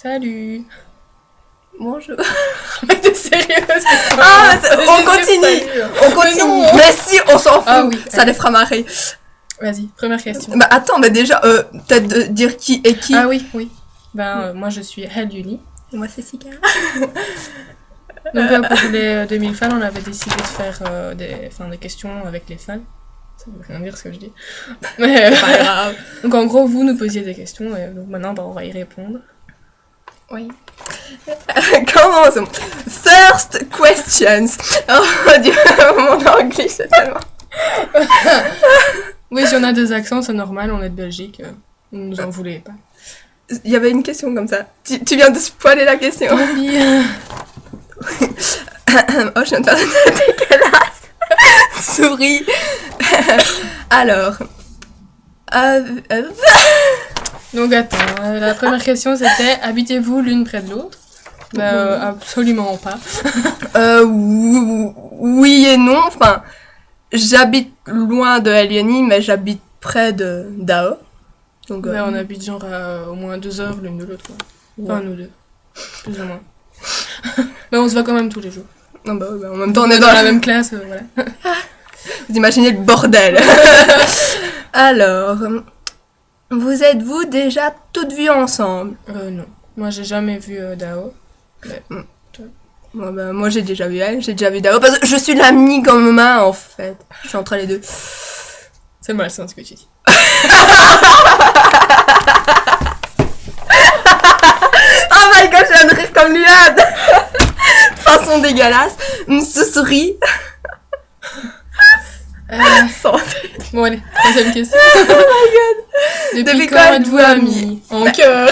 Salut. Bonjour. Mais t'es sérieuse? On continue. On continue. Mais si, on s'en fout. Ah oui. Ça les fera marrer. Vas-y, première question. Bah attends, mais déjà, peut-être de dire qui est qui. Ah oui. Moi je suis Hel Uni. Et moi, c'est Sika. Donc pour les 2000 fans, on avait décidé de faire des questions avec les fans. Ça veut rien dire ce que je dis. Mais Pas grave. donc en gros, vous nous posiez des questions et donc maintenant on va y répondre. Oui. Commençons. First questions. Oh Dieu, mon anglais, c'est tellement... Oui, si on a des accents, c'est normal, on est de Belgique. Ne nous en voulez pas. Il y avait une question comme ça. Tu viens de spoiler la question. Tant pis. Oh, je viens de faire une dégueulasse. Souris. Alors. Donc attends, la première question c'était habitez-vous l'une près de l'autre? Absolument pas. Oui et non. Enfin, j'habite loin de Eliani, mais j'habite près de Dao. Donc, On habite genre à au moins 2 heures l'une de l'autre. Quoi. Enfin, nous deux. Plus ou moins. Mais on se voit quand même tous les jours. Non, bah, en même temps, On est dans la même classe, voilà. Vous imaginez le bordel. Alors, vous êtes-vous déjà toutes vues ensemble? Non. Moi j'ai jamais vu Dao. Moi j'ai déjà vu elle, j'ai déjà vu Dao, parce que je suis l'amie comme main en fait. Je suis entre les deux. C'est malsain ce que tu dis. Oh my god, je viens de rire comme Luad. Façon dégueulasse. Souris. Bon allez, troisième question. Oh my god. Depuis quand êtes-vous amis? En cœur.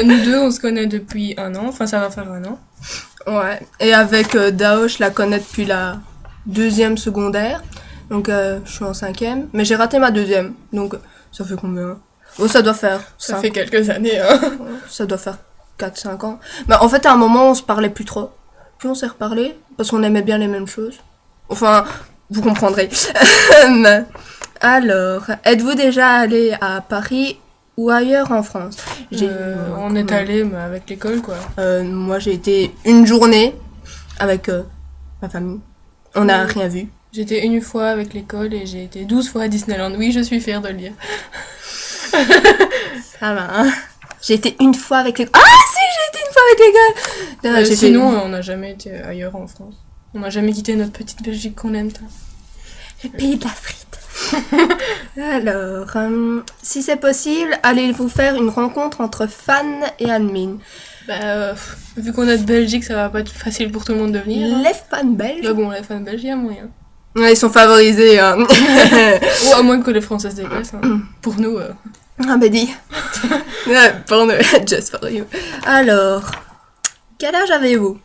Nous deux on se connaît depuis 1 an, enfin ça va faire 1 an. Ouais, et avec Dao, je la connais depuis la 2e secondaire. Donc je suis en 5e, mais j'ai raté ma 2e. Donc ça fait combien? Oh, ça doit faire Ça fait quelques années, hein. Ça doit faire 4-5 ans. Mais en fait, à un moment, on se parlait plus trop. Puis on s'est reparlé, parce qu'on aimait bien les mêmes choses. Enfin, vous comprendrez. Alors, êtes-vous déjà allé à Paris ou ailleurs en France? On est allé mais avec l'école, quoi. Moi, j'ai été une journée avec ma famille. On n'a rien vu. J'étais une fois avec l'école et j'ai été 12 fois à Disneyland. Oui, je suis fière de le dire. Ça va, hein. J'ai été une fois avec l'école. Ah si, j'ai été une fois avec l'école. Sinon, on n'a jamais été ailleurs en France. On n'a jamais quitté notre petite Belgique qu'on aime tant. Le pays de la frite. Alors, si c'est possible, allez-vous faire une rencontre entre fans et admin? Vu qu'on est de Belgique, ça va pas être facile pour tout le monde de venir. Les fans belges? Bah bon, les fans belges, il y a moyen. Ouais, ils sont favorisés. Hein. Ou à moins que les Français se déplacent. Hein. Pour nous... Ah bah dis. Pour nous, just for you. Alors, quel âge avez-vous?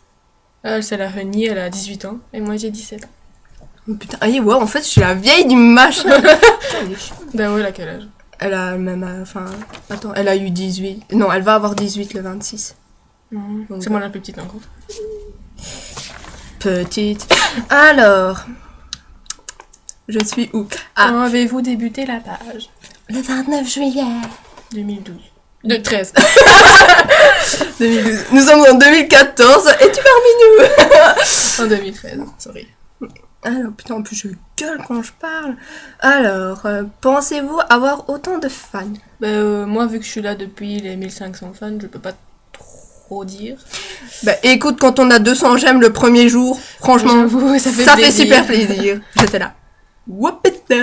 C'est la Renie, elle a 18 ans, et moi j'ai 17 ans. Oh, putain, ouais, en fait, je suis la vieille du machin. Bah ouais, elle a quel âge? Elle a même... Enfin, attends, elle a eu 18. Non, elle va avoir 18 le 26. Donc, c'est moi la plus petite en gros. Petite. Alors, je suis où? Quand avez-vous débuté la page? Le 29 juillet 2012. De 13. 2012. Nous sommes en 2014. Es-tu parmi nous? En 2013, sorry. Alors, putain, en plus je gueule quand je parle. Alors, pensez-vous avoir autant de fans? Moi, vu que je suis là depuis les 1500 fans, je peux pas trop dire. Bah écoute, quand on a 200 j'aime le premier jour, franchement, j'avoue, ça fait super plaisir. J'étais là. Whoopita.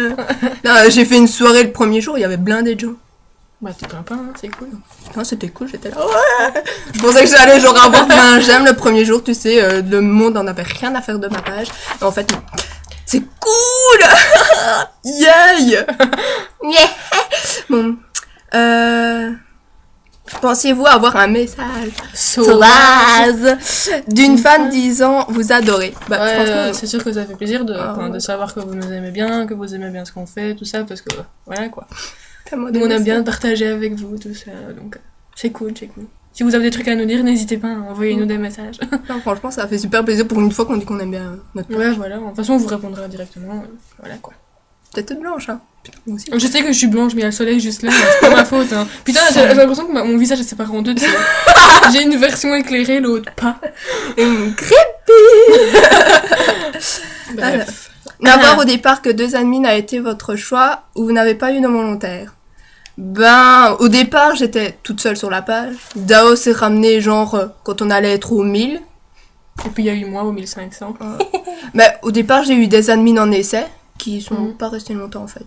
Non, j'ai fait une soirée le premier jour, il y avait blindé de gens. Bah t'es pas hein, c'est cool. Non, c'était cool, j'étais là. Ouais. Je pensais que j'allais genre avoir plein j'aime le premier jour, tu sais, le monde en avait rien à faire de ma page. Et en fait, non. C'est cool. Yay. Yeah. Bon. Pensez-vous avoir un message sauvage d'une fan disant vous adorez? Franchement, c'est sûr que ça fait plaisir de savoir que vous nous aimez bien, que vous aimez bien ce qu'on fait, tout ça, parce que voilà quoi. Nous on aime bien partager avec vous tout ça, donc c'est cool. Si vous avez des trucs à nous dire, n'hésitez pas, envoyez-nous des messages. Non, franchement, ça fait super plaisir pour une fois qu'on dit qu'on aime bien notre page. Ouais, voilà, de toute façon on vous répondra directement, voilà quoi. T'es toute blanche, hein. Moi aussi. Je sais que je suis blanche, mais il y a le soleil juste là, c'est pas ma faute. Hein. Putain, j'ai l'impression que mon visage est séparé en deux. J'ai une version éclairée, l'autre pas. Creepy. Bref. N'avoir au départ que 2 admins a été votre choix ou vous n'avez pas eu de volontaire? Ben, au départ, j'étais toute seule sur la page. Dao s'est ramené, genre, quand on allait être au 1000. Et puis il y a eu moi au 1500. Mais au départ, j'ai eu des admins en essai qui sont pas restés longtemps, en fait.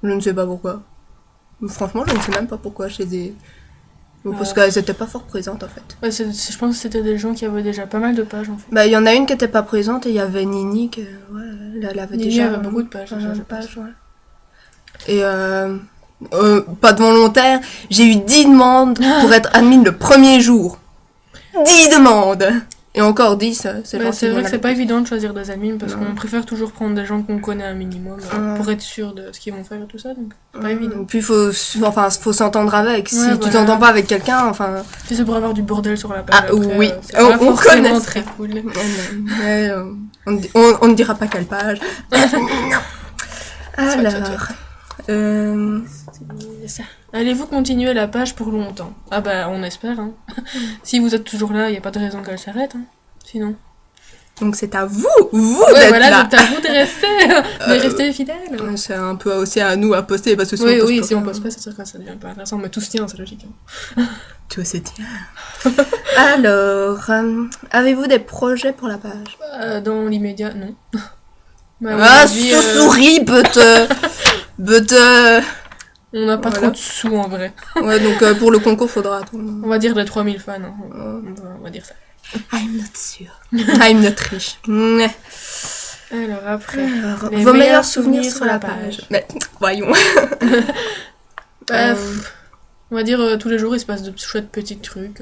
Je ne sais pas pourquoi. Franchement, je ne sais même pas pourquoi chez des... Parce qu'elles n'étaient pas fort présentes, en fait. Ouais, je pense que c'était des gens qui avaient déjà pas mal de pages, en fait. Bah, il y en a une qui était pas présente et il y avait Nini qui, elle avait Nini déjà avait beaucoup de pages. Et pas de volontaire, j'ai eu 10 demandes pour être admin le premier jour. 10 demandes. Et encore 10, c'est bah, c'est vrai que c'est pas évident de choisir des admins parce qu'on préfère toujours prendre des gens qu'on connaît un minimum pour être sûr de ce qu'ils vont faire et tout ça, donc c'est pas évident. Puis faut s'entendre avec. Si tu t'entends pas avec quelqu'un, enfin. Si c'est pour avoir du bordel sur la page. Ah après, oui, on connaît. Très cool. On ne dira pas quelle page. Alors. Allez-vous continuer la page pour longtemps? Ah bah on espère. Hein. Si vous êtes toujours là, il n'y a pas de raison qu'elle s'arrête. Hein. Sinon. Donc c'est à vous d'être voilà, là. c'est à vous de rester fidèles. C'est un peu aussi à nous à poster parce que si oui, on poste si on poste pas, c'est sûr que ça devient pas intéressant. Mais tout se tient, c'est logique. Hein. Tout se tient. Alors, avez-vous des projets pour la page? Dans l'immédiat, non. Souris, but, on n'a pas trop de sous en vrai. Ouais, donc pour le concours, faudra attendre. On va dire les 3000 fans. Hein. On va dire ça. I'm not sûr. I'm not riche. Alors après, vos meilleurs souvenirs sur la page. Mais voyons. On va dire tous les jours il se passe de chouettes petits trucs.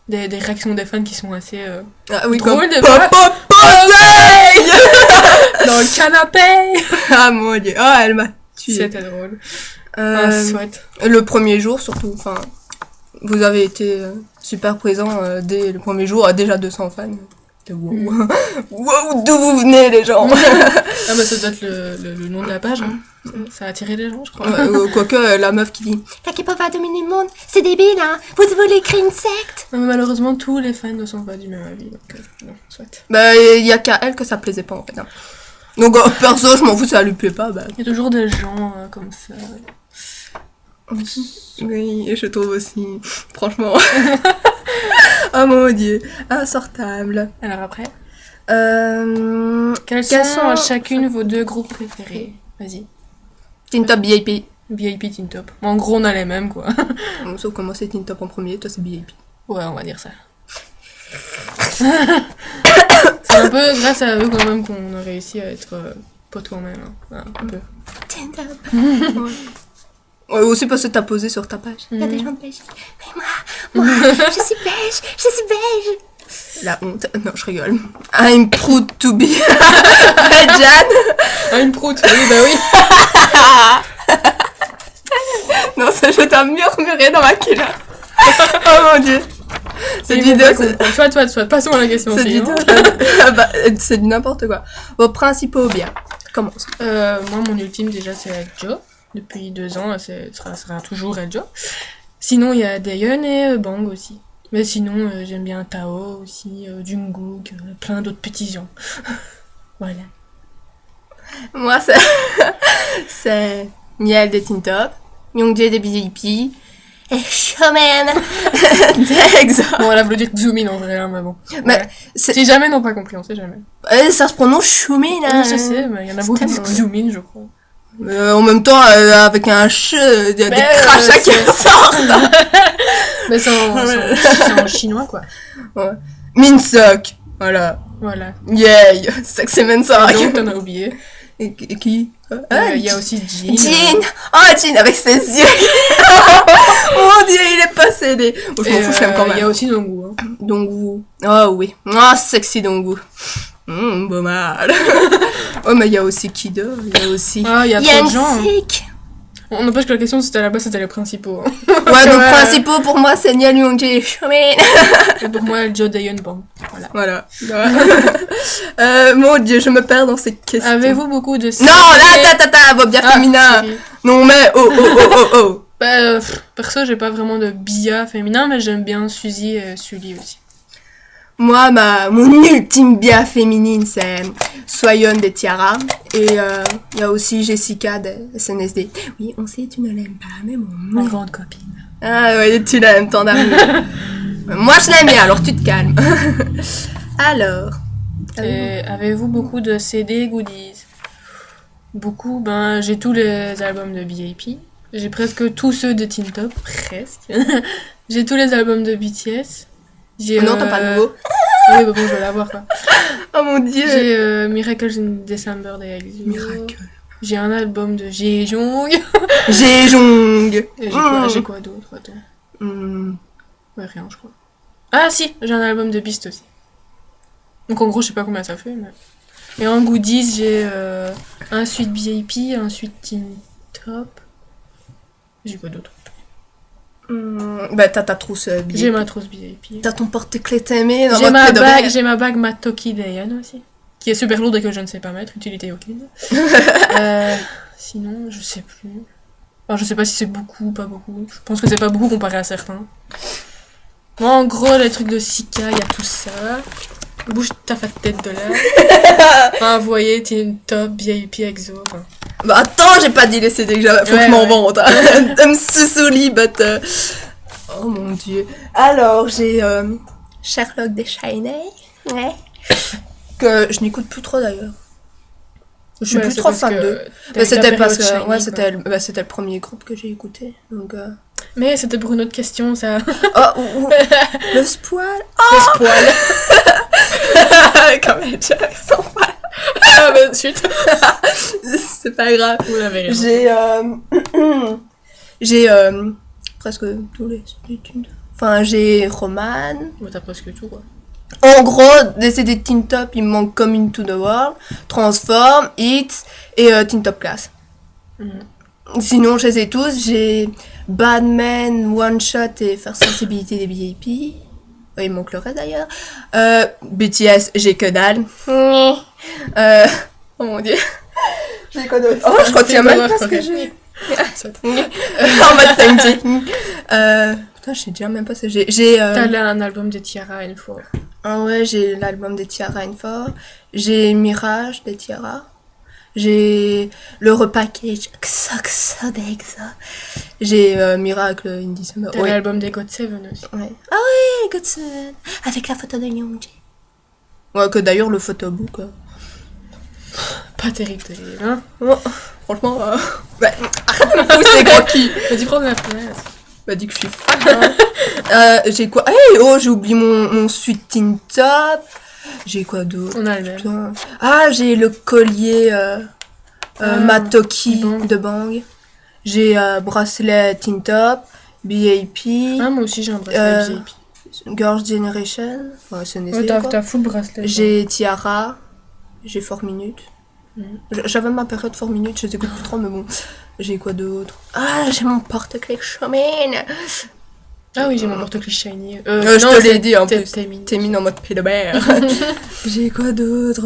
Des réactions des fans qui sont assez drôles des fois. Dans le canapé. Ah mon dieu, oh elle m'a tué. C'était drôle. Soit. Le premier jour surtout, enfin, vous avez été super présent dès le premier jour, déjà 200 fans. Wow. Wow, d'où vous venez les gens? Ah bah ça doit être le nom de la page. Hein. Ça a attiré les gens, je crois. Quoique la meuf qui dit la K-pop va dominer le monde, c'est débile, hein. Vous voulez créer une secte? Non, mais malheureusement, tous les fans ne sont pas du même avis, donc non, soit. Bah, il y a qu'à elle que ça plaisait pas en fait. Hein. Donc perso, je m'en fous, ça lui plaît pas. Bah. Il y a toujours des gens comme ça. Oui, je trouve aussi. Franchement. Oh mon dieu, insortable. Alors après quels sont chacune vos 2 groupes préférés? Vas-y. Teen Top, BIP. BIP, Teen Top. Bon, en gros, on a les mêmes, quoi. Sauf que moi, c'est Teen Top en premier, toi, c'est BIP. Ouais, on va dire ça. C'est un peu grâce à eux, quand même, qu'on a réussi à être potes quand même. Hein. Un peu. Teen Top. Ouais, aussi parce que t'as posé sur ta page. Il y a des gens de Belgique. Mais moi, je suis belge. La honte. Non, je rigole. I'm proud to be Belgian. I'm proud, oui, bah oui. Non, ça, je t'ai murmuré dans ma culotte. Oh mon dieu. Cette vidéo, c'est... Soit, passons à la question. Cette vidéo, c'est du n'importe quoi. Vos principaux biens. Commence. Moi, mon ultime, déjà, c'est Edjo. Depuis 2 ans, ça sera toujours Edjo. Sinon, il y a Daeyeon et Bang aussi. Mais sinon, j'aime bien Tao aussi, Jungkook, plein d'autres petits gens. Voilà. Moi, c'est Miel de Teen Top, Youngjae de BIP, et Showman d'Exo. Bon, elle a voulu dire Xoomin en vrai, hein, mais bon. Mais ouais. Si jamais n'ont pas compris, on sait jamais. Ça se prononce Showman. Hein. Oui, je sais, mais il y en a beaucoup qui disent Xoomin, je crois. En même temps, avec un il y a des crachats qui ressortent. Mais c'est en chinois, quoi. Ouais. Minsok. Voilà. Yay. Sexy Minsok. Donc, t'en as oublié. Et qui? Il y a aussi Jin. Jin avec ses yeux. Mon dieu, il est possédé. Oh, je m'en fous, je l'aime quand même. Il y a aussi Dongwu. Hein. Dongwu. Oh oui. Ah, sexy Dongwu. Bon mal. Oh, mais il y a aussi Kido. Il y a aussi. Ah, il y a plein de gens. On n'empêche que la question c'était à la base, c'était les principaux. Hein. Ouais, donc principaux pour moi c'est Niel Youngjae et Showman. Et pour moi, Jo Daeyeon Bang. Voilà. Voilà. Mon Dieu, je me perds dans ces questions. Avez-vous beaucoup de... Non, là, va bien féminin. Série. Non, mais, oh. Perso, j'ai pas vraiment de bia féminin, mais j'aime bien Suzy et Sully aussi. Moi, mon ultime bia féminine, c'est Soyeon de Tiara. Et il y a aussi Jessica de SNSD. Oui, on sait, tu ne l'aimes pas, mais bon. Ma grande copine. Ah oui, tu l'aimes, ton amour. Moi, je l'aime bien, alors tu te calmes. Alors. Avez-vous beaucoup de CD goodies? Beaucoup, j'ai tous les albums de BIP. J'ai presque tous ceux de Teen Top, presque. J'ai tous les albums de BTS. Non, t'as pas de nouveau. Oui, bon, je vais l'avoir, quoi. Oh mon Dieu. J'ai Miracles in December de EXO. Miracle. J'ai un album de Jaejong. Jaejong. J'ai quoi d'autre? Attends. Ouais, rien, je crois. Ah si, j'ai un album de Beast aussi. Donc en gros, je sais pas combien ça fait, mais... Et en goodies, j'ai un suite BIP, un suite Teen Top. J'ai quoi d'autre? T'as ta trousse BIP. J'ai ma trousse BIP. T'as ton porte-clés Témé dans J'ai ma bague Matoki Dayan aussi. Qui est super lourde et que je ne sais pas mettre, utilité aucune. Sinon, je sais plus. Enfin, je sais pas si c'est beaucoup ou pas beaucoup. Je pense que c'est pas beaucoup comparé à certains. Moi, en gros, les trucs de Sika, il y a tout ça. Bouge ta fat tête de là. Enfin, vous voyez, Teen Top, BIP, EXO. Enfin. Bah attends, j'ai pas dit les CD que j'avais. Faut que je m'en vante. I'm so sorry, but... Oh mon Dieu. Alors, j'ai Sherlock des Shiny. Ouais. Que je n'écoute plus trop d'ailleurs. Je suis plus trop fan d'eux. Mais c'était parce que c'était le premier groupe que j'ai écouté. Donc mais c'était pour une autre question ça. Le spoil. Le spoil. Quand même, j'avais sans poil. Ah bah chut. C'est pas grave. Vous l'avez raison. J'ai presque tous les études. Enfin, j'ai Roman. Ouais, t'as presque tout quoi. En gros, des CD Teen Top, il me manque Coming to the World, Transform, Hits et Teen Top Class. Sinon, je les ai tous. J'ai Badman, One Shot et Faire Sensibilité des BIP. Il me manque le reste d'ailleurs. BTS, j'ai que dalle. Oh mon dieu. J'ai quoi d'autre? Oh, je retiens même pas ce que j'ai. En mode thinking. Putain, je sais déjà même pas ce que j'ai. T'as là un album de Tiara N4. Ah ouais, j'ai l'album de Tiara N4. J'ai Mirage de Tiara. J'ai le repackage XOXO d'EXO. J'ai Miracle in December. T'as l'album des God 7 aussi. Ouais. Ah oui, God 7. Avec la photo de Youngji. Ouais, que d'ailleurs le photobook. Pas terrible, hein. Oh, franchement, ouais. Arrête de me pousser, gros qui. Vas-y, prends de la place. Bah, dis que je suis fan. J'ai quoi? J'ai oublié mon suite Teen Top. J'ai quoi d'autre? On a le même. Ah, j'ai le collier Matoki de Bang. J'ai bracelet Teen Top, BIP. Ah, moi aussi j'ai un bracelet BIP. Girls' Generation. Enfin, c'est ouais, t'as full bracelet. J'ai Tiara. J'ai 4 minutes. J'avais ma période 4 minutes, je les écoute plus trop, mais bon. J'ai quoi d'autre? Ah, j'ai mon porte-clés Chomine. Ah oui, j'ai mon porte-clés Shiny. Je te l'ai dit en plus. T'es mine en mode pédobère. J'ai quoi d'autre?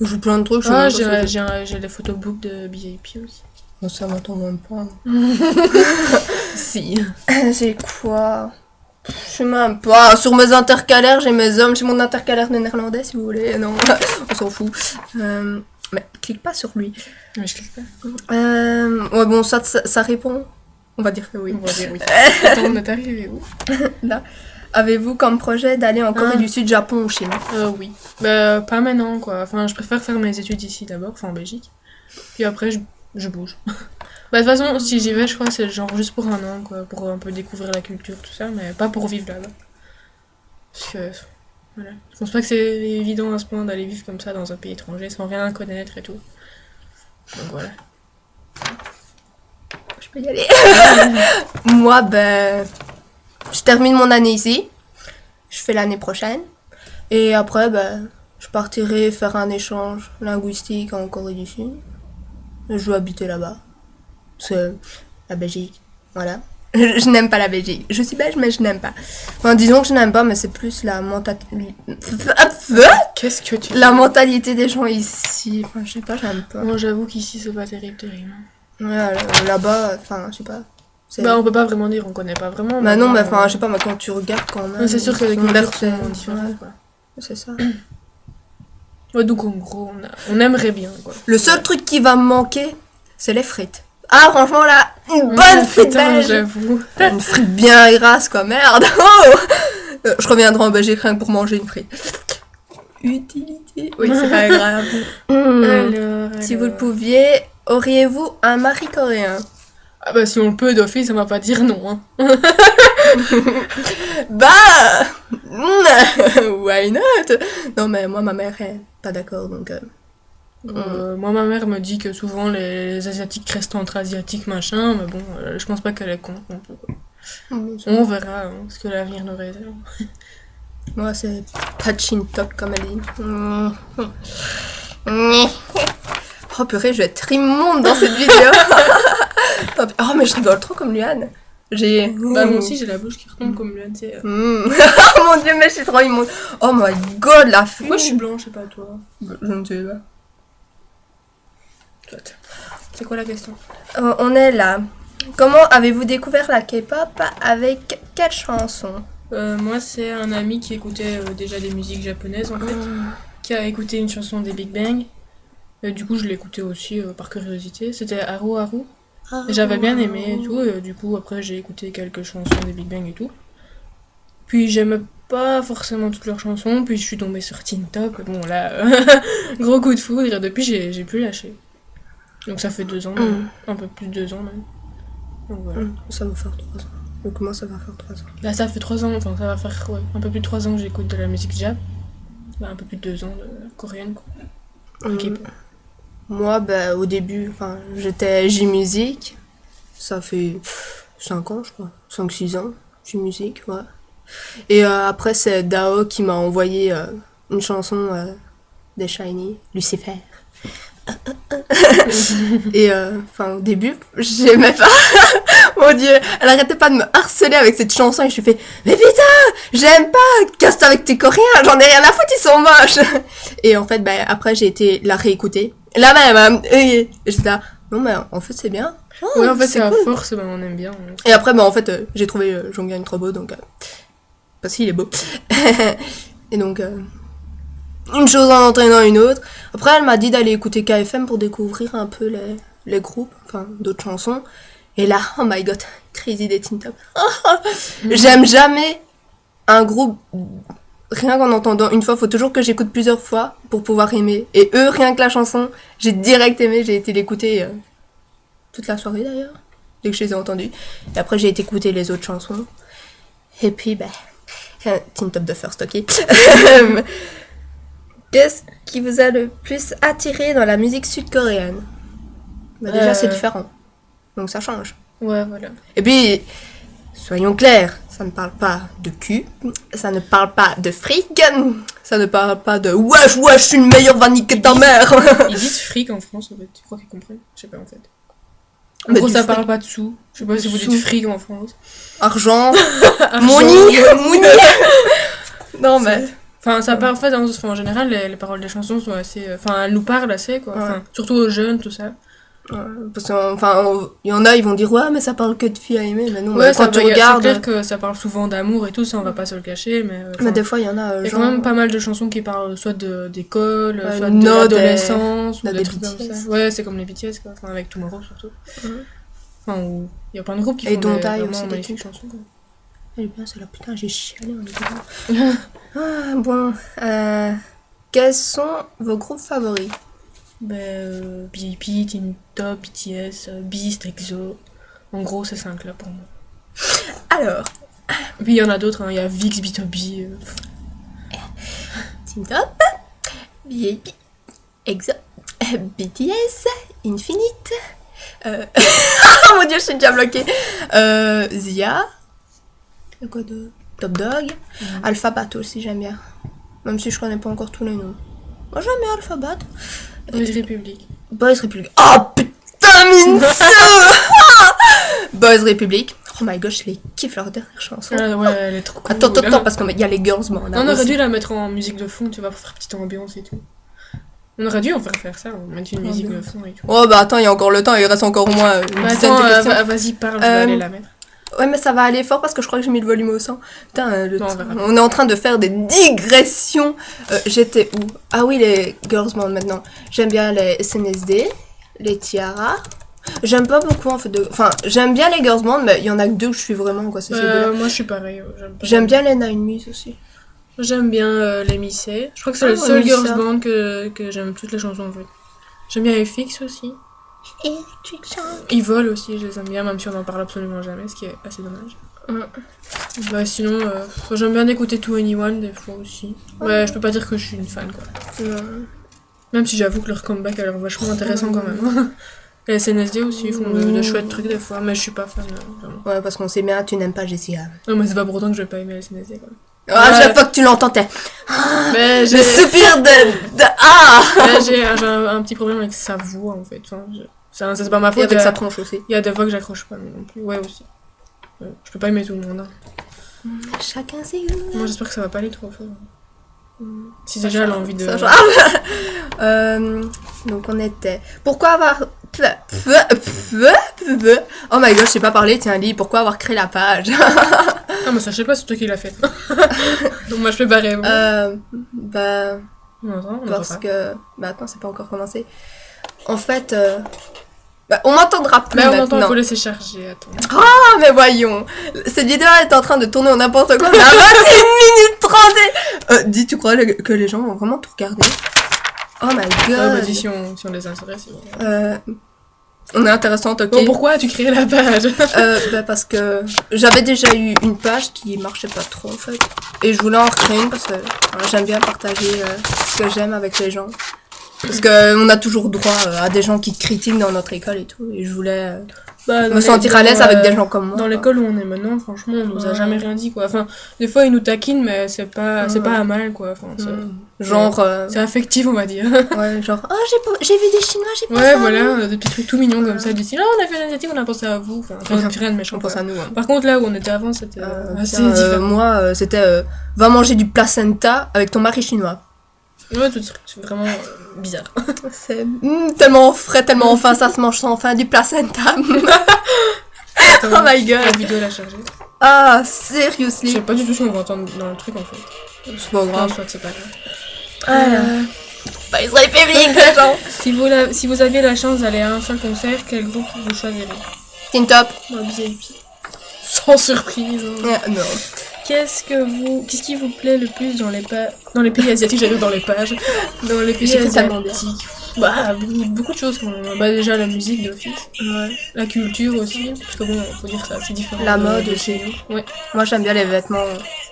J'ai plein de trucs. Ah, j'ai les photobooks de BIP aussi. Non, ça m'entend même pas. Si. J'ai quoi? Je sais même pas. Sur mes intercalaires, j'ai mes hommes. J'ai mon intercalaire néerlandais si vous voulez. Non, on s'en fout. Mais clique pas sur lui. Mais je clique pas. Ouais, bon, ça répond. On va dire que oui. On va dire oui. Attends, on est arrivé où? Là. Avez-vous comme projet d'aller en Corée du Sud, Japon ou Chine? Oui. Bah, pas maintenant, quoi. Enfin, je préfère faire mes études ici d'abord, enfin en Belgique. Puis après, je bouge. Bah, de toute façon, si j'y vais, je crois que c'est genre juste pour un an, quoi. Pour un peu découvrir la culture, tout ça, mais pas pour vivre là-bas. Parce que, voilà. Je pense pas que c'est évident à ce point d'aller vivre comme ça dans un pays étranger sans rien connaître et tout. Donc voilà. Je peux y aller. Moi, je termine mon année ici. Je fais l'année prochaine. Et après, je partirai faire un échange linguistique en Corée du Sud. Je veux habiter là-bas. C'est la Belgique. Voilà. Je n'aime pas la Belgique. Je suis belge, mais je n'aime pas. Enfin, disons que je n'aime pas, mais c'est plus la mentalité... Qu'est-ce que tu La mentalité des gens ici. Enfin, je sais pas, j'aime pas. Moi, j'avoue qu'ici, c'est pas terrible. Ouais, là-bas, enfin, je sais pas. Bah, on peut pas vraiment dire, on connaît pas vraiment. Bah non, mais enfin, je sais pas, mais quand tu regardes quand même... C'est sûr que les cultures sont différentes, quoi. C'est ça. Ouais, donc en gros, on aimerait bien, quoi. Le seul truc qui va me manquer, c'est les frites. Ah, franchement, là, une bonne frite belge. J'avoue. Une frite bien grasse, quoi, merde. Oh je reviendrai en Belgique rien que pour manger une frite. Utilité. Oui, c'est pas grave. Alors, si vous le pouviez, auriez-vous un mari coréen? Ah bah si on le peut d'office, on va pas dire non, hein. Bah why not? Non mais moi ma mère est pas d'accord donc moi ma mère me dit que souvent les asiatiques restent entre asiatiques machin, mais bon je pense pas qu'elle est contre non plus, quoi. On verra hein, ce que l'avenir nous réserve. Moi c'est pas chin top comme elle dit. Oh purée, je vais être immonde dans cette vidéo. Oh mais je rigole trop comme Luan. Bah moi aussi j'ai la bouche qui retombe comme Luan, tu sais. Oh mon dieu, mais je suis trop immonde. Oh my god, la fille. Pourquoi je suis blanche et pas toi? Je ne sais pas. C'est quoi la question? On est là. Comment avez-vous découvert la K-pop? Avec quelle chanson? Moi c'est un ami qui écoutait déjà des musiques japonaises en fait, qui a écouté une chanson des Big Bang. Et du coup je l'ai écouté aussi par curiosité. C'était Haru Haru. Et j'avais bien aimé et tout. Et du coup après j'ai écouté quelques chansons des Big Bang et tout. Puis j'aimais pas forcément toutes leurs chansons. Puis je suis tombée sur Teen Top. Et bon là, gros coup de foudre. Et depuis j'ai plus lâché. Donc ça fait 2 ans, un peu plus de 2 ans même. Donc voilà. Ça va faire 3 ans. Donc moi ça va faire 3 ans. Là ça fait 3 ans, enfin ça va faire un peu plus de 3 ans que j'écoute de la musique jap. Bah, un peu plus de 2 ans de coréenne quoi. Moi bah au début, j'étais J-Music. Ça fait 5 ans je crois. 5-6 ans. J-Music, ouais. Et après c'est Dao qui m'a envoyé une chanson des Shiny, Lucifer. Et au début j'aimais pas. Mon dieu, elle arrêtait pas de me harceler avec cette chanson et je lui fais mais putain j'aime pas, casse-toi avec tes coréens, j'en ai rien à foutre, ils sont moches. Et en fait après j'ai été la réécouter la même et j'étais là non mais en fait c'est bien. Ouais en fait c'est cool. À force on aime bien. Et après en fait j'ai trouvé Jonghyun trop beau donc parce qu'il est beau. Et donc une chose en entraînant une autre. Après, elle m'a dit d'aller écouter KFM pour découvrir un peu les groupes, d'autres chansons. Et là, oh my god, Crazy des Teen Top. J'aime jamais un groupe, rien qu'en entendant une fois, faut toujours que j'écoute plusieurs fois pour pouvoir aimer. Et eux, rien que la chanson, j'ai direct aimé, j'ai été l'écouter toute la soirée d'ailleurs, dès que je les ai entendus. Et après, j'ai été écouter les autres chansons. Et puis, Teen Top de First, ok. Qu'est-ce qui vous a le plus attiré dans la musique sud-coréenne? Déjà, c'est différent. Donc, ça change. Ouais, voilà. Et puis, soyons clairs, ça ne parle pas de cul, ça ne parle pas de fric, ça ne parle pas de wesh, je suis une meilleure vanille que ta mère. Ils disent fric en France, en fait. Tu crois qu'ils comprennent? Je sais pas, en fait. En gros, ça parle pas de sous. Je sais pas si vous dites fric en France. Argent. Money. Non, mais... ça parle, en général, les paroles des chansons sont assez... elles nous parlent assez, quoi. Ouais. Surtout aux jeunes, tout ça. Ouais, parce il y en a, ils vont dire, ouais, mais ça parle que de filles à aimer. Mais non, ouais, quand tu regardes... C'est clair que ça parle souvent d'amour et tout, ça, on va pas se le cacher, mais... mais des fois, il y en a... Il y a quand même pas mal de chansons qui parlent soit d'école, soit de l'adolescence, ou des trucs comme ça. Ouais, c'est comme les BTS, quoi. Avec Tomorrow, surtout. Où il y a plein de groupes qui font des vraiment magnifiques chansons, quoi. Elle est bien, c'est là, putain, j'ai chialé en écoutant. Bon, quels sont vos groupes favoris? BIP, Teen Top, BTS, Beast, EXO. En gros, c'est 5 là pour moi. Alors. Puis il y en a d'autres, il y a VIX, B2B. Teen Top, BIP, EXO, BTS, Infinite. Oh mon dieu, je suis déjà bloquée. Zia. Quoi de Top Dog. Alphabat aussi, j'aime bien. Même si je connais pas encore tous les noms. Moi, j'aime bien Alphabat. Boys Republic. Boys Republic. Oh putain, Mince. Boys Republic. Oh my gosh, je les kiffe leur dernière chanson. Ah ouais, elle est trop cool. Attends, parce qu'il y a les girls band. On aurait dû la mettre en musique de fond, tu vois, pour faire petite ambiance et tout. On aurait dû en faire ça, mettre une musique de fond et tout. Oh bah attends, il y a encore le temps, il reste encore au moins une dizaine de questions. Vas-y, parle, je vais aller la mettre. Ouais, mais ça va aller fort parce que je crois que j'ai mis le volume au 100. Putain, on est en train de faire des digressions. J'étais où? Ah oui, les girls band maintenant. J'aime bien les SNSD, les Tiara. J'aime pas beaucoup en fait Enfin, j'aime bien les girls band, mais il y en a que deux que je suis vraiment quoi. C'est moi je suis pareil. J'aime bien les Nine Muses aussi. J'aime bien les Missé. Je crois que c'est le seul girls band que j'aime toutes les chansons en fait. J'aime bien FX aussi. Ils volent aussi, je les aime bien, même si on n'en parle absolument jamais, ce qui est assez dommage. Bah sinon, j'aime bien écouter 2NE1 des fois aussi. Ouais, je peux pas dire que je suis une fan quoi. Même si j'avoue que leur comeback a l'air vachement intéressant quand même. Les SNSD aussi, ils font de chouettes trucs des fois, mais je suis pas fan. Vraiment. Ouais, parce qu'on sait bien, tu n'aimes pas Jessica. Non, mais c'est pas pour autant que je vais pas aimer les SNSD quoi. Ah, chaque fois que tu l'entends, t'es. Le soupir de. Ah j'ai un petit problème avec sa voix en fait. Enfin, c'est pas ma faute. Et avec sa tronche aussi. Il y a des fois que j'accroche pas non plus. Ouais, aussi. Je peux pas aimer tout le monde. Hein. Chacun ses goûts. Moi, j'espère que ça va pas aller trop fort. Si déjà elle a envie de. Donc, on était. Pourquoi avoir. Oh my god, je sais pas parler, tiens, lis. Pourquoi avoir créé la page? Ah, mais ça, je sais pas, c'est toi qui l'as fait. Donc, moi, je fais pareil. Bah. Parce que. Bah, attends, c'est pas encore commencé. En fait. Bah, on m'entendra plus. Mais on maintenant. entend, il faut laisser charger. Attends. Ah, mais voyons. Cette vidéo est en train de tourner en n'importe quoi. Mais à 21 minutes 30. Dis, tu crois que les gens vont vraiment tout regarder? Oh my god. Bah, dis, si on les intéresse. On est intéressante, ok. Bon, pourquoi as-tu créé la page? Bah, parce que j'avais déjà eu une page qui marchait pas trop en fait. Et je voulais en recréer une parce que j'aime bien partager ce que j'aime avec les gens. Parce qu'on a toujours droit à des gens qui critiquent dans notre école et tout. Et je voulais me sentir à l'aise avec des gens comme moi. Dans l'école où on est maintenant, franchement, on nous a jamais rien dit quoi. Enfin, des fois ils nous taquinent, mais c'est pas à mal quoi. Enfin, genre. C'est affectif, on va dire. Ouais, genre, oh, j'ai vu des Chinois, j'ai pensé à vous. voilà, des petits trucs tout mignons comme ça. Du style, on a fait l'asiatique, on a pensé à vous. Enfin, rien de méchant. On pense à nous. Hein. Par contre, là où on était avant, c'était assez différent. Moi, c'était va manger du placenta avec ton mari chinois. Ouais, tout truc, c'est vraiment bizarre. C'est tellement frais, tellement fin, ça se mange sans fin, du placenta. Oh my god. La vidéo, elle a chargé. Ah, seriously. Je sais pas du tout ce qu'on va entendre dans le truc en fait. C'est pas grave. Soit c'est pas grave. Bah, ils seraient publics, les gens. Si vous aviez la chance d'aller à un seul concert, quel groupe vous choisirez? Tin Top. Sans surprise. Hein. Non. Qu'est-ce qui vous plaît le plus dans les pays asiatiques? J'arrive dans les pages. Dans les pays asiatiques. Bah, beaucoup de choses quand même. Bah, déjà la musique d'office. Ouais. La culture aussi. Parce que bon, faut dire ça, c'est différent. La mode aussi. Ouais. Moi j'aime bien les vêtements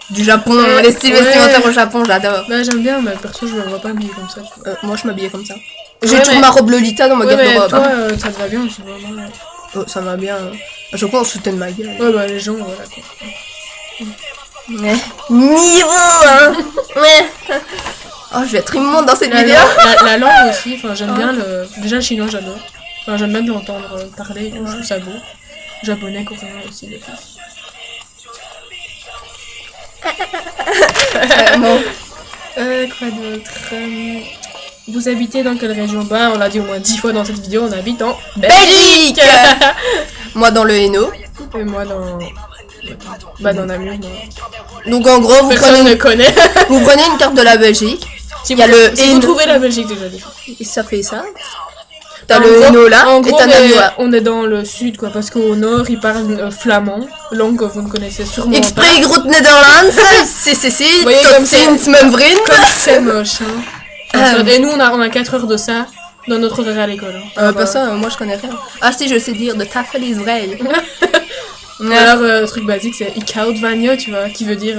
du Japon, les styles vestimentaires au Japon, j'adore. Bah, j'aime bien, mais perso, je me vois pas habiller comme ça. Moi je m'habillais comme ça. J'ai toujours ma robe Lolita dans ma garde-robe. Toi, ça te va bien aussi, vraiment. Oh, ça va bien. Je crois qu'on se foutait de ma gueule. Ouais, bah, les gens, voilà quoi. Ouais. Niveau, hein. Ouais. Oh, je vais être immonde dans cette vidéo. La langue aussi, enfin j'aime bien déjà le chinois, j'adore. Enfin j'aime bien de l'entendre parler, je trouve ça beau. Japonais, coréen aussi, des fois. Bon. Quoi d'autre? Vous habitez dans quelle région? Bah on l'a dit au moins 10 fois dans cette vidéo, on habite en Belgique. Moi dans le Hainaut. Et moi dans Namur. Donc en gros, vous prenez une carte de la Belgique. Si vous trouvez la Belgique déjà. Et ça fait ça. T'as le Hainaut là, et t'as Namur là. On est dans le sud quoi, parce qu'au nord ils parlent flamand, langue que vous ne connaissez sûrement pas. Exprès Groot Netherlands, c'est comme c'est moche. Hein. Et nous on a 4 heures de ça dans notre horaire à l'école. Hein. Pas ça, moi je connais rien. Ah si, je sais dire de tafel is vrai. Alors, truc basique, c'est Ikaut Vanyo, tu vois, qui veut dire.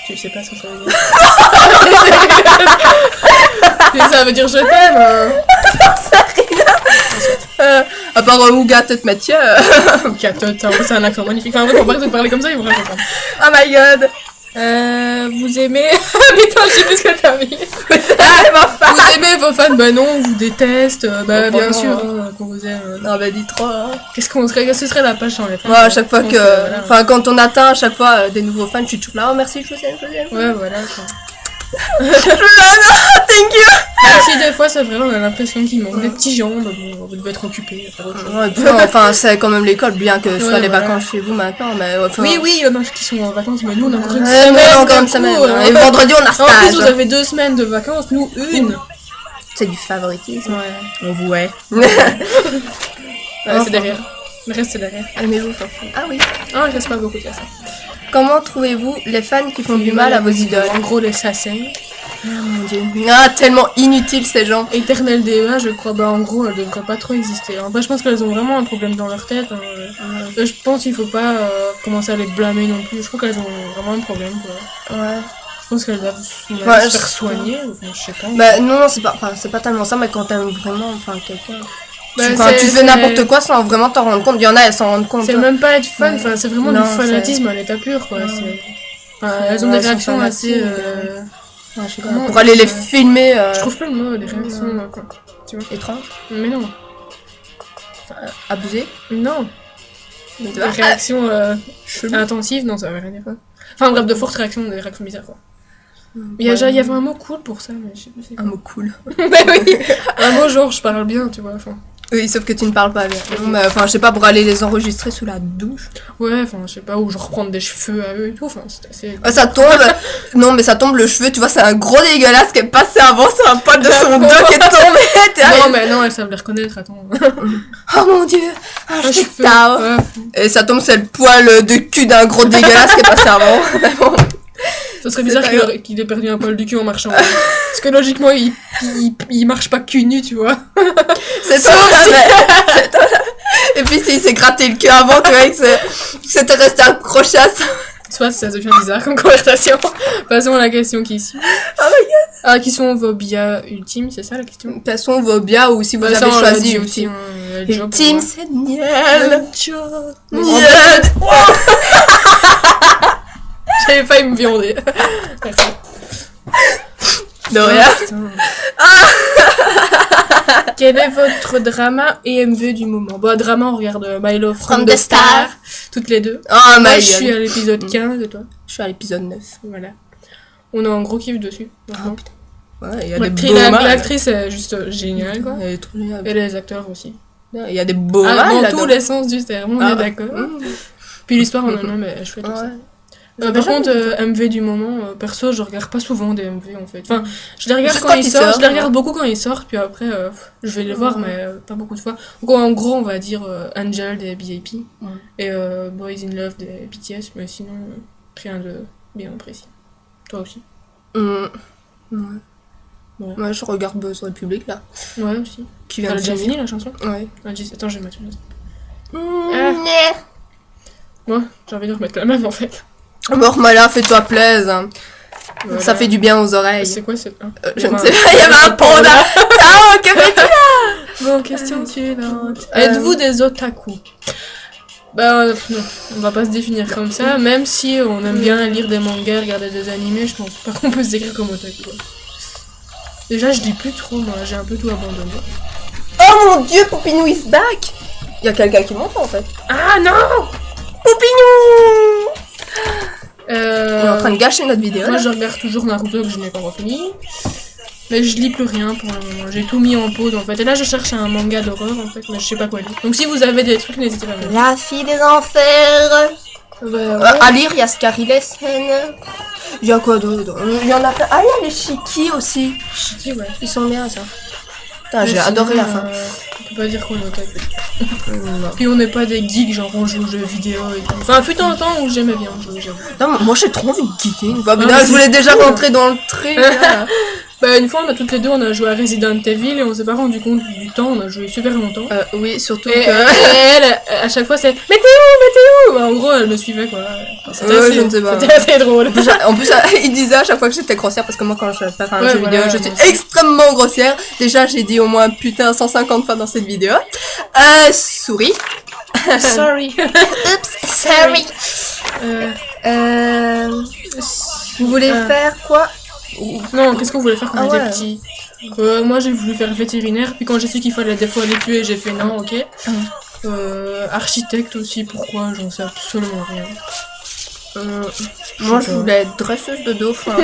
Tu sais pas ce que ça veut dire. Ça veut dire je t'aime. À part Ouga tête Mathieu. Ouga tête, c'est un accent magnifique. Enfin, en vrai, on va parler comme ça, ils vont rien comprendre. Oh my god. vous aimez. Putain, je sais plus ce que t'as mis. Vous aimez vos fans? Bah non, on vous déteste. Bah bien sûr, qu'on vous aime. Non, bah dis trop. Hein. Qu'est-ce que ce serait la page sans les fans? Ouais, à chaque fois que. Enfin, quand on atteint à chaque fois des nouveaux fans, je suis toujours là. Oh, merci, je vous aime, je vous aime. Ouais, voilà. Thank you! Même si des fois, c'est vrai, on a l'impression qu'il manque des petits gens, mais bon, vous devez être occupés. Ouais, enfin, c'est quand même l'école, bien que ce soit les vacances chez vous maintenant, mais... Enfin... Oui, il y en a qui sont en vacances, mais nous, on a encore une semaine. Et vendredi, on a stage. En plus, vous avez 2 semaines de vacances, nous, une. C'est du favoritisme. Ouais. On vouait. C'est derrière. Le reste, c'est derrière. Aimez-vous, Fanfan? Ah oui. Ah, il reste pas beaucoup de ça. Comment trouvez-vous les fans qui font du mal à vos idoles? En gros, les sassins. Ah mon dieu. Ah, tellement inutiles ces gens. Éternel DEA, je crois, bah en gros, elles devraient pas trop exister. En fait, je pense qu'elles ont vraiment un problème dans leur tête. Je pense qu'il faut pas commencer à les blâmer non plus. Je crois qu'elles ont vraiment un problème, quoi. Ouais. Je pense qu'elles doivent se faire soigner, ou je sais pas. Bah non, c'est pas tellement ça, mais quand t'aimes vraiment quelqu'un... Bah, tu fais n'importe quoi sans vraiment t'en rendre compte. Il y en a, elles s'en rendent compte. C'est même pas être fan, c'est vraiment du fanatisme à l'état pur, quoi. Elles ont des réactions assez... pour aller les filmer... Je trouve pas le mot, les réactions, quoi. Tu vois. Étranges? Mais non. Abusées? Non. Des réactions intensives, non, ça veut rien dire. Enfin bref, de fortes réactions, des réactions bizarres, quoi. Il y avait un mot cool pour ça, mais je sais plus c'est quoi. Un mot cool. Bah oui. Un mot genre je parle bien, tu vois. Enfin. Oui, sauf que tu ne parles pas bien. Enfin, je sais pas, pour aller les enregistrer sous la douche. Ouais, enfin, je sais pas, ou genre prendre des cheveux à eux et tout, enfin, c'est assez... Ça tombe, non mais ça tombe le cheveu, tu vois, c'est un gros dégueulasse qui est passé avant, c'est un pote de son dos qui est tombé. Non mais non, elles savent les reconnaître, attends. Oh mon dieu, un cheveu. Ouais. Et ça tombe, c'est le poil de cul d'un gros dégueulasse qui est passé avant. Ce serait bizarre qu'il ait perdu un poil du cul en marchant. Parce que logiquement, il marche pas cul nu, tu vois. C'est ça. Et puis s'il s'est gratté le cul avant, tu vois, que c'était resté accroché à ça. Soit ça devient bizarre comme conversation. Passons à la question qui suit. Oh my god. Ah, qui sont vos bias ultimes, c'est ça la question? De toute façon, vos bias ou si vous avez choisi aussi. Ultime, c'est Niel. Niel. J'avais failli me viander. Merci. De rien. Quel est votre drama et MV du moment? Bon, drama, on regarde My Love from the Star. Toutes les deux. Oh, moi, je suis à l'épisode 15 et toi? Je suis à l'épisode 9. Voilà. On a un gros kiff dessus. Ah putain. Ouais, il y a des beaux mâles. L'actrice est juste géniale, quoi. Elle est trop géniale. Et les acteurs aussi. Il y a des beaux mâles dans tous les sens du terme, on est d'accord. Puis l'histoire en elle-même est chouette aussi. Par contre, MV du moment, perso, je regarde pas souvent des MV en fait. Enfin, je les regarde quand ils sortent, je les regarde beaucoup quand ils sortent, puis après, je vais les voir, mais pas beaucoup de fois. Donc, en gros, on va dire Angel des BAP et Boys in Love des BTS, mais sinon, rien de bien précis. Toi aussi? Ouais. Moi, je regarde Buzz Republic là. Ouais, aussi. Qui vient de déjà fini la chanson? Ouais. Attends, je vais mettre une autre. Moi, j'ai envie de remettre la même en fait. Mort malin, fais-toi plaisir. Voilà. Ça fait du bien aux oreilles. C'est quoi cette... Je ne sais pas, il y avait un panda. Ah, que fais-tu là? Bon, question suivante. Êtes-vous des otaku? Bah non, on va pas se définir comme ça, même si on aime bien lire des mangas, regarder des animés, je pense pas qu'on peut se décrire comme otaku. Quoi. Déjà, je dis plus trop, moi, j'ai un peu tout abandonné. Oh mon dieu, Poupinou is back! Il y a quelqu'un qui monte en fait. Ah non! Poupinou! On est en train de gâcher notre vidéo. Moi, je regarde toujours Naruto que je n'ai pas refini. Mais je lis plus rien pour le moment. J'ai tout mis en pause en fait. Et là, je cherche un manga d'horreur en fait, mais je sais pas quoi lire. Donc, si vous avez des trucs, n'hésitez pas à me dire. La fille des enfers! À lire, il y a Scarilesen. Il y a quoi d'autre? Il y en a plein. Ah, il y a les Shiki aussi. Shiki, ouais. Ils sont bien ça. Putain, j'ai adoré la fin. On peut pas dire qu'on est otaku. Puis on n'est pas des geeks, genre on joue aux jeux vidéo et tout. Enfin, fut un temps où j'aimais bien jouer aux jeux vidéo. Non, moi j'ai trop envie de geeker une fois. Mais là, je voulais déjà rentrer dans le trait. Bah, une fois, toutes les deux, on a joué à Resident Evil et on s'est pas rendu compte du temps, on a joué super longtemps. Oui, surtout et, que... elle, à chaque fois, c'est « Mais t'es où bah, en gros, elle me suivait, quoi. Je ne sais pas. C'était assez drôle. En plus, il disait à chaque fois que j'étais grossière, parce que moi, quand je fais un jeu vidéo, je suis extrêmement grossière. Déjà, j'ai dit au moins putain 150 fois dans cette vidéo. Souris. Sorry. Oops, sorry. Vous voulez faire quoi? Non, qu'est-ce qu'on voulait faire quand on ouais. était petit? Moi j'ai voulu faire vétérinaire, puis quand j'ai su qu'il fallait des fois les tuer, j'ai fait non, ok. Architecte aussi, pourquoi? J'en sais absolument rien. Moi je voulais être dresseuse de dauphins.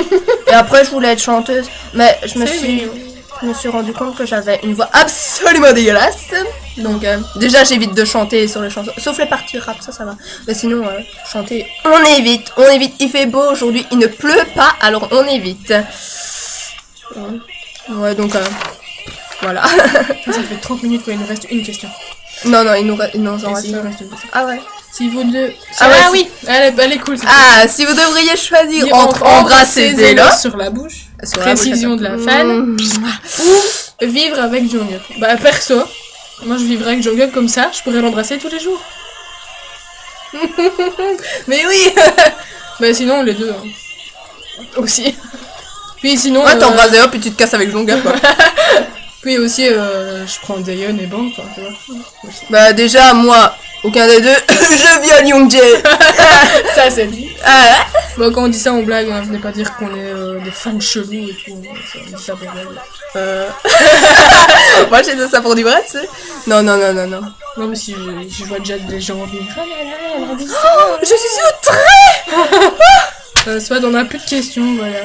Et après je voulais être chanteuse. Mais je me suis rendu compte que j'avais une voix absolument dégueulasse. Donc déjà j'évite de chanter sur les chansons. Sauf les parties rap, ça va. Mais sinon, chanter, on évite. Il fait beau aujourd'hui, il ne pleut pas, alors on évite. Ouais, donc voilà. Ça fait 30 minutes qu'il nous reste une question. Non, il nous reste une question. Ah ouais. Si vous deux... oui. Elle est cool. Si vous devriez choisir entre embrasser Zélo sur la bouche, précision de la fan, ou vivre avec Jungkook. Bah perso, moi je vivrais avec Jungkook comme ça, je pourrais l'embrasser tous les jours. Mais oui. Bah sinon les deux aussi. Puis sinon... Ouais, t'embrasses Zélo puis tu te casses avec Jungkook quoi. Puis aussi je prends Daeyeon et Bang, quoi, tu vois. Aussi. Bah déjà moi... Aucun des deux, je viole Youngjae. Ça c'est dit. Bon, quand on dit ça on blague, hein, venez pas dire qu'on est des fans chelous et tout. On dit ça pour blague. Moi j'ai dit ça pour du vrai, tu sais. Non. Non mais si je vois déjà des gens venir. Oh là là, elle a dit ça. Je suis outrée. Soit on a plus de questions, voilà.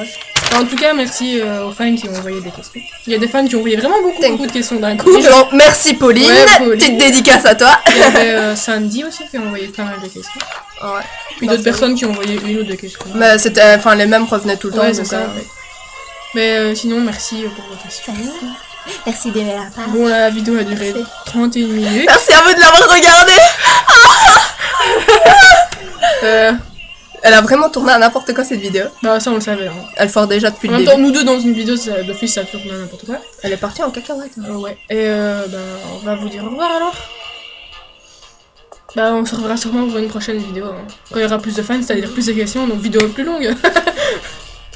En tout cas, merci aux fans qui ont envoyé des questions. Il y a des fans qui ont envoyé vraiment beaucoup de questions d'un coup. Genre, merci Pauline. Petite dédicace à toi. Il y avait Sandy aussi qui a envoyé pas mal de questions. Ouais. Puis d'autres personnes qui ont envoyé une ou deux questions. Mais c'était, enfin les mêmes revenaient tout le temps. Ouais, c'est ça. Ouais. Mais sinon, merci pour vos questions. Merci d'aimer la page. Bon, la vidéo a duré 31 minutes. Merci à vous de l'avoir regardé. Elle a vraiment tourné à n'importe quoi cette vidéo. Bah ça on le savait. Hein. Elle fort déjà depuis le début. En même temps, nous deux dans une vidéo, d'office ça tourne à n'importe quoi. Elle est partie en cacahuète. Hein. Ouais. Et on va vous dire au revoir alors. Bah on se reverra sûrement pour une prochaine vidéo. Hein. Quand il y aura plus de fans, c'est-à-dire plus de questions, donc vidéo plus longue.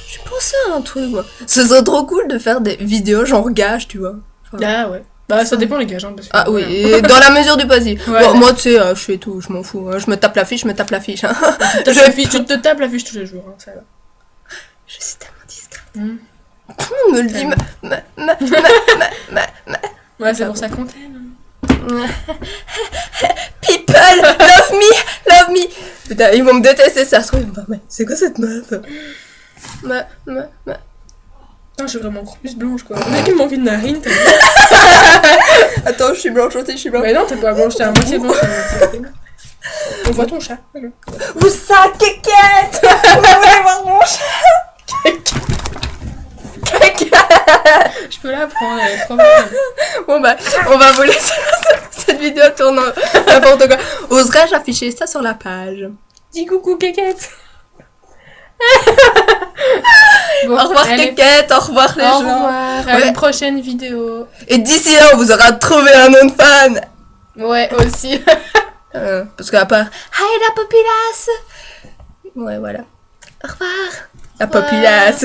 J'ai pensé à un truc moi. Ce serait trop cool de faire des vidéos genre gage, tu vois. Enfin, ouais. Bah ça dépend les gages. Hein, parce que, oui, et dans la mesure du possible. Ouais, bon, moi tu sais, je fais tout, je m'en fous. Hein. Je me tape l'affiche. Hein. Tu te tapes l'affiche tous les jours, hein, ça va. Je suis tellement discrète. Tout le monde me le dit. Ouais, c'est pour ça qu'on t'aime. People, love me. Putain, ils vont me détester, ça se trouve. Mais c'est quoi cette meuf? Non, je suis vraiment encore plus blanche quoi. On a qu'il m'envie de narine. Attends, je suis blanche aussi, je suis blanche. Mais non, t'es pas blanche, t'es à moitié blanche. On voit ton chat. Où ça, Kékette? Vous voulez voir mon chat? Je peux la prendre, elle est trop belle. Bon bah, on va vous laisser cette vidéo tourne n'importe quoi. Oserais-je afficher ça sur la page? Dis coucou Kékette. Bon, au revoir Kékette, au revoir les gens. Au revoir, à une prochaine vidéo. Et d'ici là, on vous aura trouvé un nom de fan. Ouais, aussi. Parce qu'à part Hi la populace. Ouais, voilà. Au revoir. La populace.